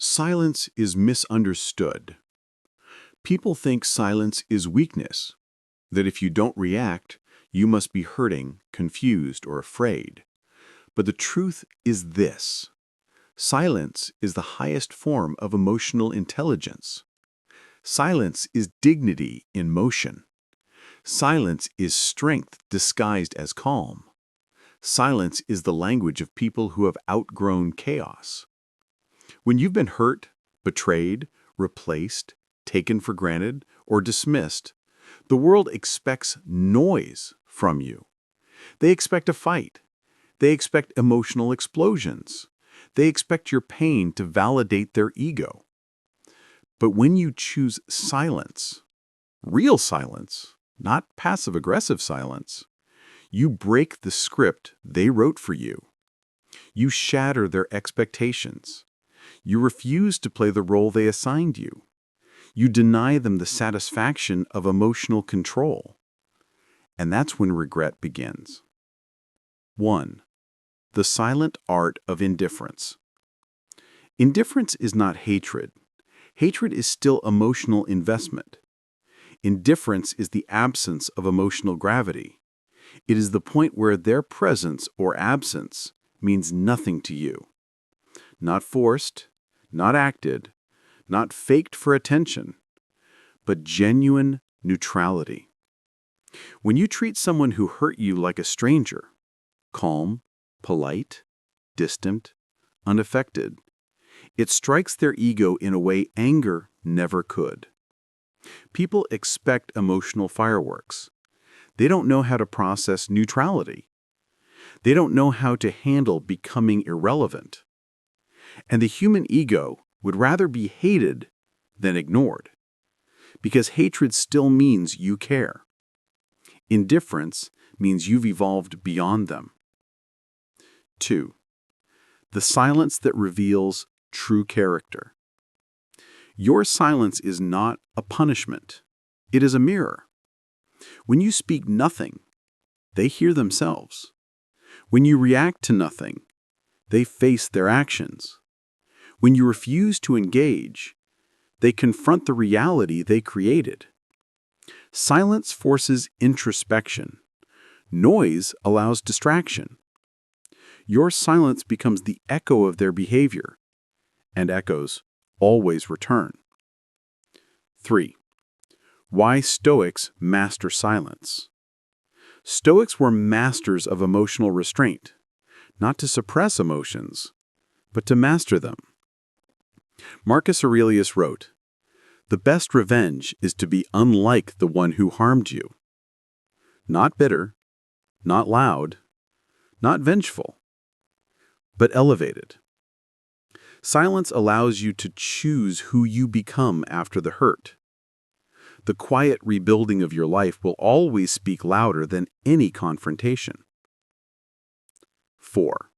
Silence is misunderstood. People think silence is weakness, that if you don't react, you must be hurting, confused, or afraid. But the truth is this: silence is the highest form of emotional intelligence. Silence is dignity in motion. Silence is strength disguised as calm. Silence is the language of people who have outgrown chaos. When you've been hurt, betrayed, replaced, taken for granted, or dismissed, the world expects noise from you. They expect a fight. They expect emotional explosions. They expect your pain to validate their ego. But when you choose silence, real silence, not passive-aggressive silence, you break the script they wrote for you. You shatter their expectations. You refuse to play the role they assigned you. You deny them the satisfaction of emotional control. And that's when regret begins. 1. The silent art of indifference. Indifference is not hatred. Hatred is still emotional investment. Indifference is the absence of emotional gravity. It is the point where their presence or absence means nothing to you. Not forced, not acted, not faked for attention, but genuine neutrality. When you treat someone who hurt you like a stranger, calm, polite, distant, unaffected, it strikes their ego in a way anger never could. People expect emotional fireworks. They don't know how to process neutrality. They don't know how to handle becoming irrelevant. And the human ego would rather be hated than ignored, because hatred still means you care. Indifference means you've evolved beyond them. 2. The silence that reveals true character. Your silence is not a punishment. It is a mirror. When you speak nothing, they hear themselves. When you react to nothing, they face their actions. When you refuse to engage, they confront the reality they created. Silence forces introspection. Noise allows distraction. Your silence becomes the echo of their behavior, and echoes always return. 3. Why Stoics master silence. Stoics were masters of emotional restraint, not to suppress emotions, but to master them. Marcus Aurelius wrote, "The best revenge is to be unlike the one who harmed you. Not bitter, not loud, not vengeful, but elevated." Silence allows you to choose who you become after the hurt. The quiet rebuilding of your life will always speak louder than any confrontation. 4.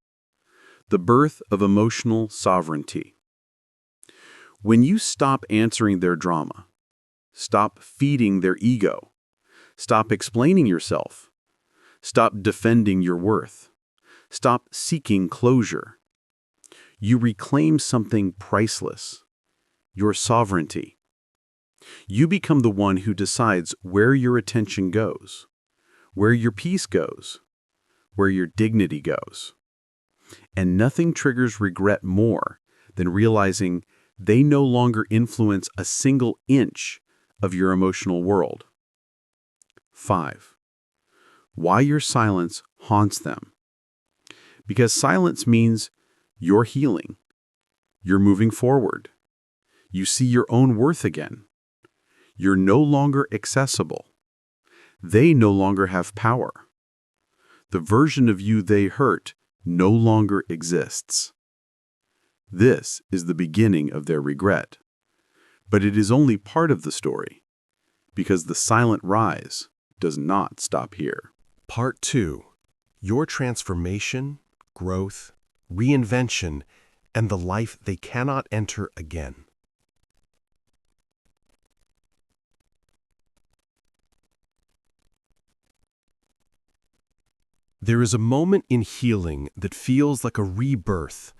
The birth of emotional sovereignty. When you stop answering their drama, stop feeding their ego, stop explaining yourself, stop defending your worth, stop seeking closure, you reclaim something priceless: your sovereignty. You become the one who decides where your attention goes, where your peace goes, where your dignity goes. And nothing triggers regret more than realizing they no longer influence a single inch of your emotional world. 5. Why your silence haunts them. Because silence means you're healing. You're moving forward. You see your own worth again. You're no longer accessible. They no longer have power. The version of you they hurt no longer exists. This is the beginning of their regret. But it is only part of the story, because the silent rise does not stop here. Part 2. Your transformation, growth, reinvention, and the life they cannot enter again. There is a moment in healing that feels like a rebirth,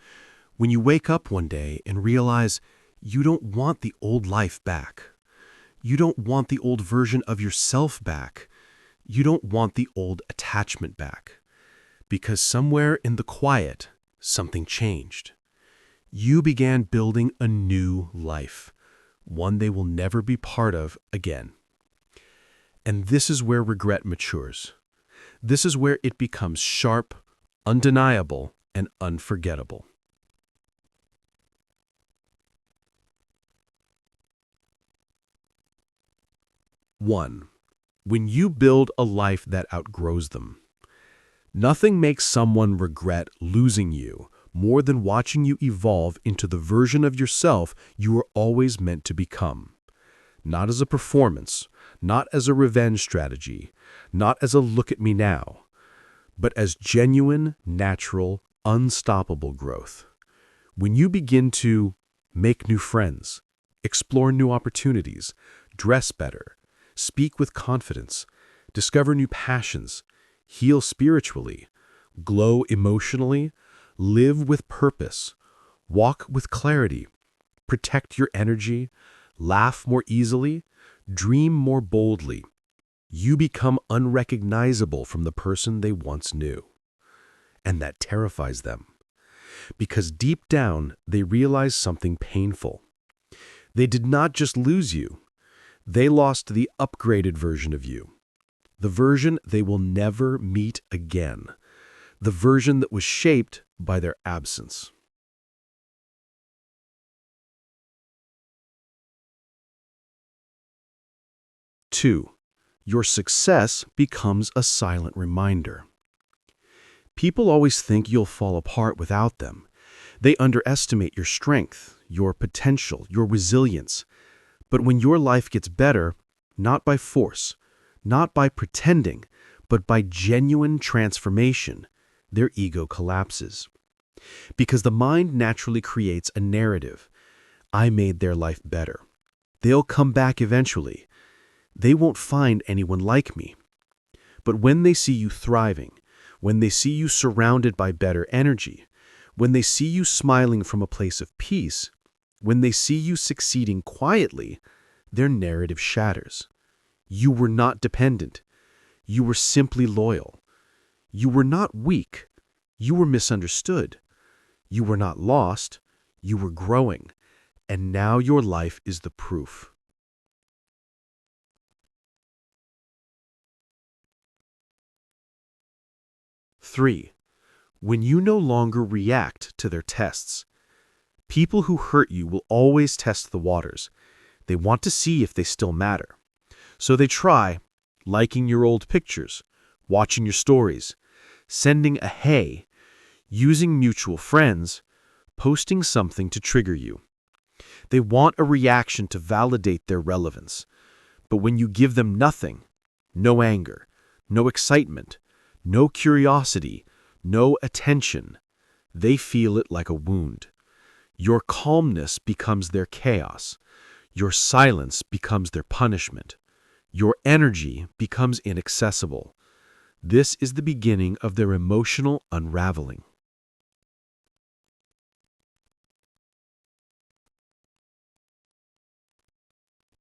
When you wake up one day and realize you don't want the old life back. You don't want the old version of yourself back. You don't want the old attachment back. Because somewhere in the quiet, something changed. You began building a new life, one they will never be part of again. And this is where regret matures. This is where it becomes sharp, undeniable, and unforgettable. One, when you build a life that outgrows them. Nothing makes someone regret losing you more than watching you evolve into the version of yourself you were always meant to become. Not as a performance, not as a revenge strategy, not as a look at me now, but as genuine, natural, unstoppable growth. When you begin to make new friends, explore new opportunities, dress better, speak with confidence, discover new passions, heal spiritually, glow emotionally, live with purpose, walk with clarity, protect your energy, laugh more easily, dream more boldly, you become unrecognizable from the person they once knew. And that terrifies them. Because deep down, they realize something painful. They did not just lose you. They lost the upgraded version of you. The version they will never meet again. The version that was shaped by their absence. Two, your success becomes a silent reminder. People always think you'll fall apart without them. They underestimate your strength, your potential, your resilience. But when your life gets better, not by force, not by pretending, but by genuine transformation, their ego collapses. Because the mind naturally creates a narrative. I made their life better. They'll come back eventually. They won't find anyone like me. But when they see you thriving, when they see you surrounded by better energy, when they see you smiling from a place of peace, when they see you succeeding quietly, their narrative shatters. You were not dependent. You were simply loyal. You were not weak. You were misunderstood. You were not lost. You were growing. And now your life is the proof. Three, when you no longer react to their tests. People who hurt you will always test the waters. They want to see if they still matter. So they try, liking your old pictures, watching your stories, sending a hey, using mutual friends, posting something to trigger you. They want a reaction to validate their relevance. But when you give them nothing, no anger, no excitement, no curiosity, no attention, they feel it like a wound. Your calmness becomes their chaos. Your silence becomes their punishment. Your energy becomes inaccessible. This is the beginning of their emotional unraveling.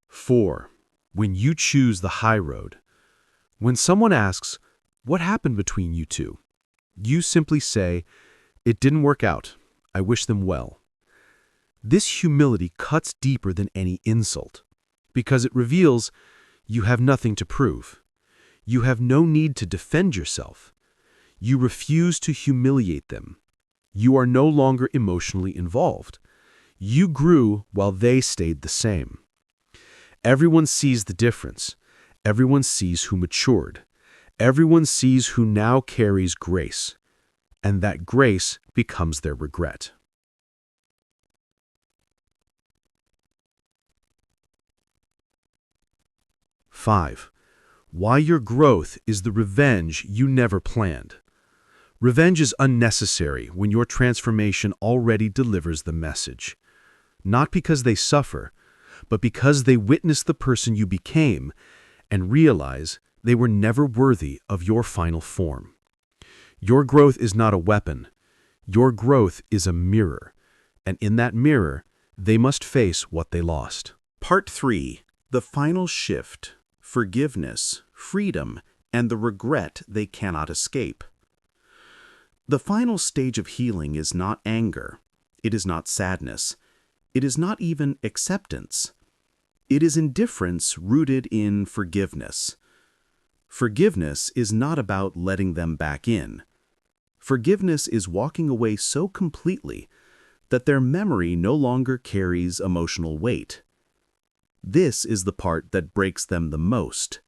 Four, when you choose the high road. When someone asks, what happened between you two? You simply say, it didn't work out. I wish them well. This humility cuts deeper than any insult, because it reveals you have nothing to prove. You have no need to defend yourself. You refuse to humiliate them. You are no longer emotionally involved. You grew while they stayed the same. Everyone sees the difference. Everyone sees who matured. Everyone sees who now carries grace. And that grace becomes their regret. 5. Why your growth is the revenge you never planned. Revenge is unnecessary when your transformation already delivers the message. Not because they suffer, but because they witness the person you became and realize they were never worthy of your final form. Your growth is not a weapon. Your growth is a mirror. And in that mirror, they must face what they lost. Part 3. The final shift, forgiveness, freedom, and the regret they cannot escape. The final stage of healing is not anger. It is not sadness. It is not even acceptance. It is indifference rooted in forgiveness. Forgiveness is not about letting them back in. Forgiveness is walking away so completely that their memory no longer carries emotional weight. This is the part that breaks them the most,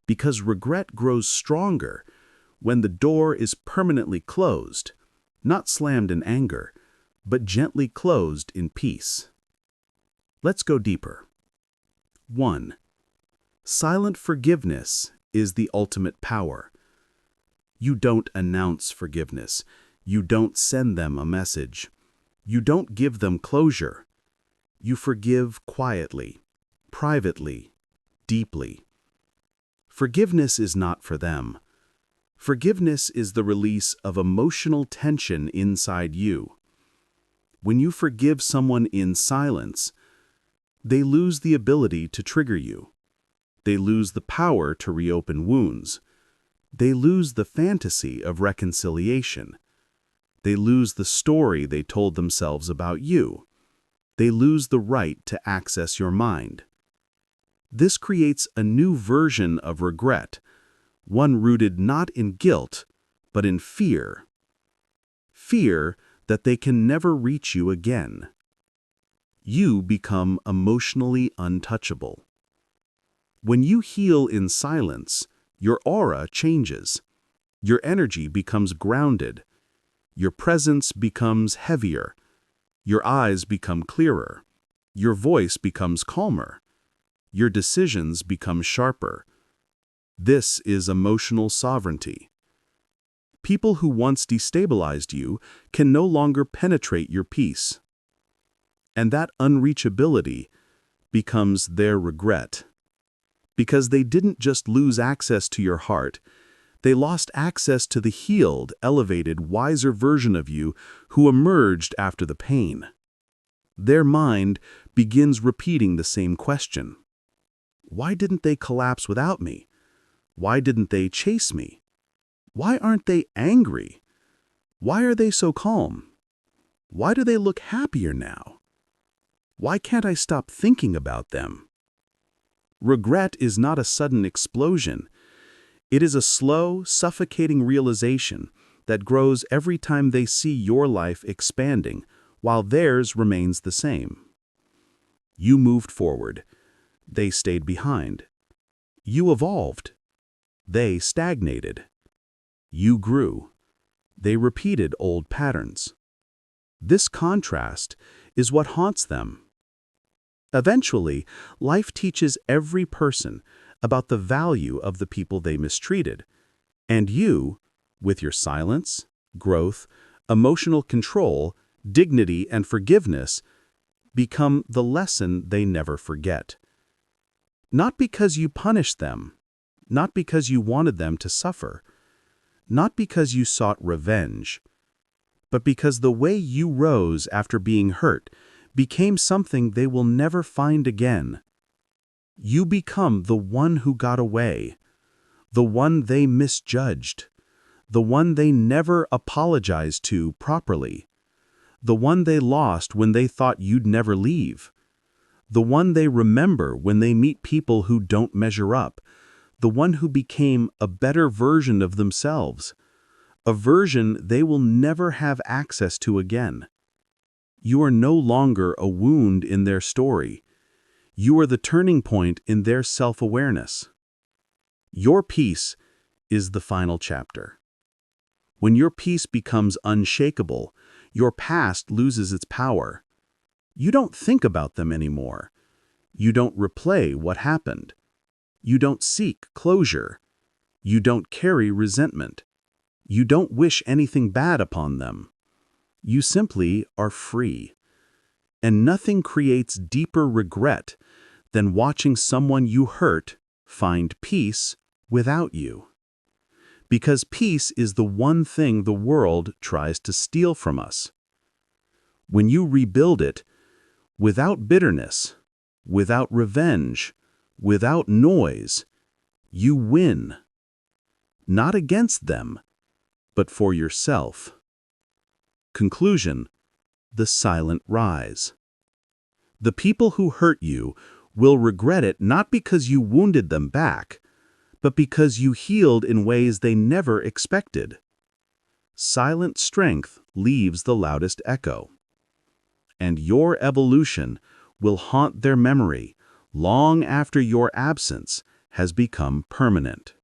because regret grows stronger when the door is permanently closed, not slammed in anger, but gently closed in peace. Let's go deeper. 1. Silent forgiveness is the ultimate power. You don't announce forgiveness. You don't send them a message. You don't give them closure. You forgive quietly, privately, deeply. Forgiveness is not for them. Forgiveness is the release of emotional tension inside you. When you forgive someone in silence, they lose the ability to trigger you. They lose the power to reopen wounds. They lose the fantasy of reconciliation. They lose the story they told themselves about you. They lose the right to access your mind. This creates a new version of regret, one rooted not in guilt, but in fear. Fear that they can never reach you again. You become emotionally untouchable. When you heal in silence, your aura changes. Your energy becomes grounded. Your presence becomes heavier. Your eyes become clearer. Your voice becomes calmer. Your decisions become sharper. This is emotional sovereignty. People who once destabilized you can no longer penetrate your peace. And that unreachability becomes their regret. Because they didn't just lose access to your heart, they lost access to the healed, elevated, wiser version of you who emerged after the pain. Their mind begins repeating the same question. Why didn't they collapse without me? Why didn't they chase me? Why aren't they angry? Why are they so calm? Why do they look happier now? Why can't I stop thinking about them? Regret is not a sudden explosion. It is a slow, suffocating realization that grows every time they see your life expanding, while theirs remains the same. You moved forward. They stayed behind. You evolved. They stagnated. You grew. They repeated old patterns. This contrast is what haunts them. Eventually, life teaches every person about the value of the people they mistreated, and you, with your silence, growth, emotional control, dignity, and forgiveness, become the lesson they never forget. Not because you punished them, not because you wanted them to suffer, not because you sought revenge, but because the way you rose after being hurt became something they will never find again. You become the one who got away, the one they misjudged, the one they never apologized to properly, the one they lost when they thought you'd never leave, the one they remember when they meet people who don't measure up, the one who became a better version of themselves, a version they will never have access to again. You are no longer a wound in their story. You are the turning point in their self-awareness. Your peace is the final chapter. When your peace becomes unshakable, your past loses its power. You don't think about them anymore. You don't replay what happened. You don't seek closure. You don't carry resentment. You don't wish anything bad upon them. You simply are free. And nothing creates deeper regret than watching someone you hurt find peace without you. Because peace is the one thing the world tries to steal from us. When you rebuild it, without bitterness, without revenge, without noise, you win. Not against them, but for yourself. Conclusion: the silent rise. The people who hurt you will regret it not because you wounded them back, but because you healed in ways they never expected. Silent strength leaves the loudest echo. And your evolution will haunt their memory long after your absence has become permanent.